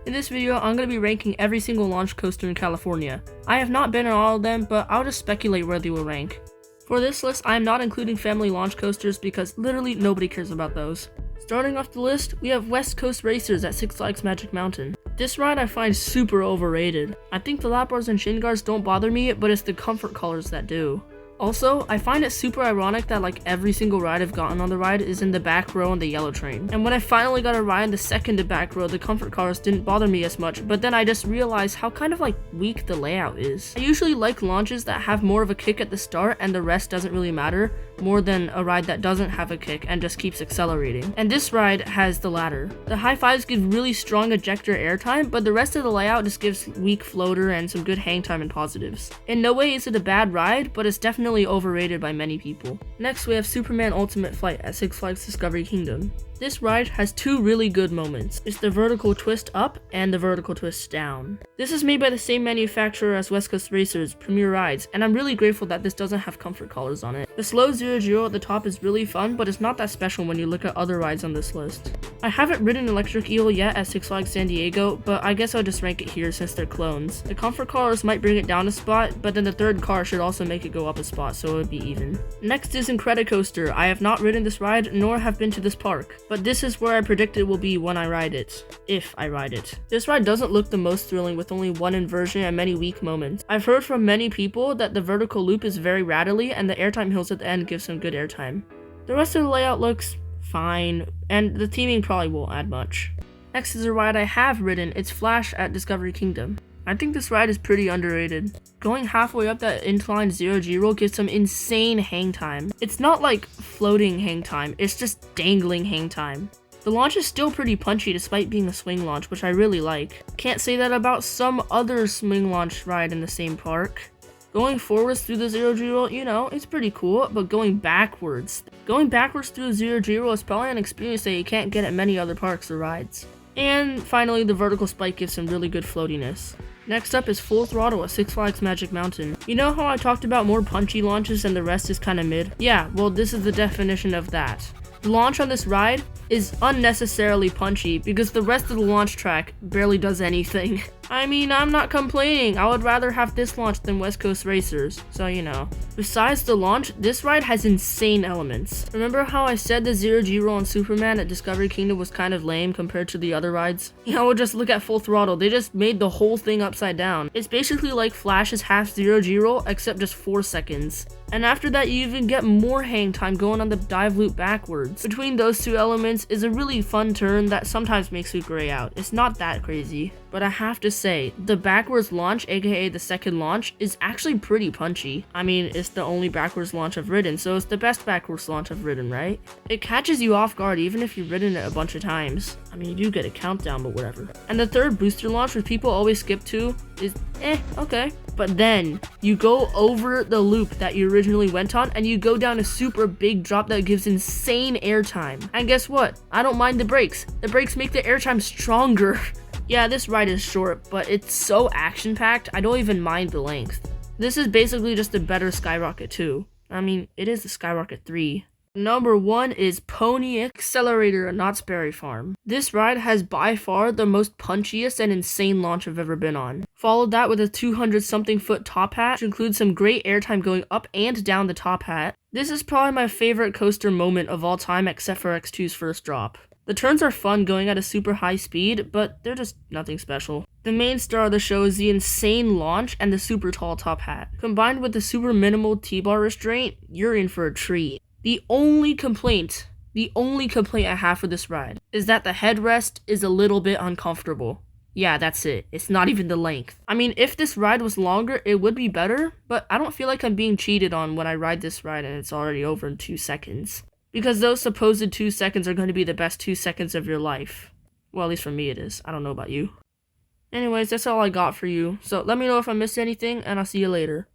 In this video, I'm going to be ranking every single launch coaster in California. I have not been on all of them, but I'll just speculate where they will rank. For this list, I am not including family launch coasters because literally nobody cares about those. Starting off the list, we have West Coast Racers at Six Flags Magic Mountain. This ride I find super overrated. I think the lap bars and shin guards don't bother me, but it's the comfort collars that do. Also, I find it super ironic that like every single ride I've gotten on the ride is in the back row on the yellow train. And when I finally got a ride in the second to back row, the comfort cars didn't bother me as much, but then I just realized how kind of like weak the layout is. I usually like launches that have more of a kick at the start and the rest doesn't really matter, more than a ride that doesn't have a kick and just keeps accelerating. And this ride has the latter. The high fives give really strong ejector airtime, but the rest of the layout just gives weak floater and some good hang time and positives. In no way is it a bad ride, but it's definitely overrated by many people. Next, we have Superman Ultimate Flight at Six Flags Discovery Kingdom. This ride has two really good moments. It's the vertical twist up and the vertical twist down. This is made by the same manufacturer as West Coast Racers, Premier Rides, and I'm really grateful that this doesn't have comfort collars on it. The slow 0-0 at the top is really fun, but it's not that special when you look at other rides on this list. I haven't ridden Electric Eel yet at Six Flags San Diego, but I guess I'll just rank it here since they're clones. The comfort collars might bring it down a spot, but then the third car should also make it go up a spot, so it would be even. Next is Incredicoaster. I have not ridden this ride, nor have been to this park, but this is where I predict it will be when I ride it. If I ride it. This ride doesn't look the most thrilling with only one inversion and many weak moments. I've heard from many people that the vertical loop is very rattly and the airtime hills at the end give some good airtime. The rest of the layout looks fine, and the theming probably won't add much. Next is a ride I have ridden. It's Flash at Discovery Kingdom. I think this ride is pretty underrated. Going halfway up that inclined 0-0 gives some insane hang time. It's not like floating hang time, it's just dangling hang time. The launch is still pretty punchy despite being a swing launch, which I really like. Can't say that about some other swing launch ride in the same park. Going forwards through the 0-0, you know, it's pretty cool, but going backwards through the 0-0 is probably an experience that you can't get at many other parks or rides. And finally, the vertical spike gives some really good floatiness. Next up is Full Throttle at Six Flags Magic Mountain. You know how I talked about more punchy launches and the rest is kinda mid? Yeah, well this is the definition of that. The launch on this ride is unnecessarily punchy because the rest of the launch track barely does anything. I mean, I'm not complaining. I would rather have this launch than West Coast Racers, so you know. Besides the launch, this ride has insane elements. Remember how I said the 0-0 on Superman at Discovery Kingdom was kind of lame compared to the other rides? You know, just look at Full Throttle. They just made the whole thing upside down. It's basically like Flash's half 0-0 except just 4 seconds. And after that, you even get more hang time going on the dive loop backwards. Between those two elements is a really fun turn that sometimes makes you gray out. It's not that crazy. But I have to say, the backwards launch, aka the second launch, is actually pretty punchy. I mean, it's the only backwards launch I've ridden, so it's the best backwards launch I've ridden, right? It catches you off guard even if you've ridden it a bunch of times. I mean, you do get a countdown, but whatever. And the third booster launch, which people always skip to, is okay. But then, you go over the loop that you originally went on, and you go down a super big drop that gives insane airtime. And guess what? I don't mind the brakes. The brakes make the airtime stronger. Yeah, this ride is short, but it's so action-packed, I don't even mind the length. This is basically just a better Skyrocket 2. I mean, it is the Skyrocket 3. Number 1 is Pony Accelerator at Knott's Berry Farm. This ride has by far the most punchiest and insane launch I've ever been on. Followed that with a 200-something foot top hat, which includes some great airtime going up and down the top hat. This is probably my favorite coaster moment of all time except for X2's first drop. The turns are fun going at a super high speed, but they're just nothing special. The main star of the show is the insane launch and the super tall top hat. Combined with the super minimal T-bar restraint, you're in for a treat. The only complaint I have for this ride is that the headrest is a little bit uncomfortable. Yeah, that's it. It's not even the length. I mean, if this ride was longer, it would be better, but I don't feel like I'm being cheated on when I ride this ride and it's already over in 2 seconds. Because those supposed 2 seconds are going to be the best 2 seconds of your life. Well, at least for me it is. I don't know about you. Anyways, that's all I got for you. So let me know if I missed anything, and I'll see you later.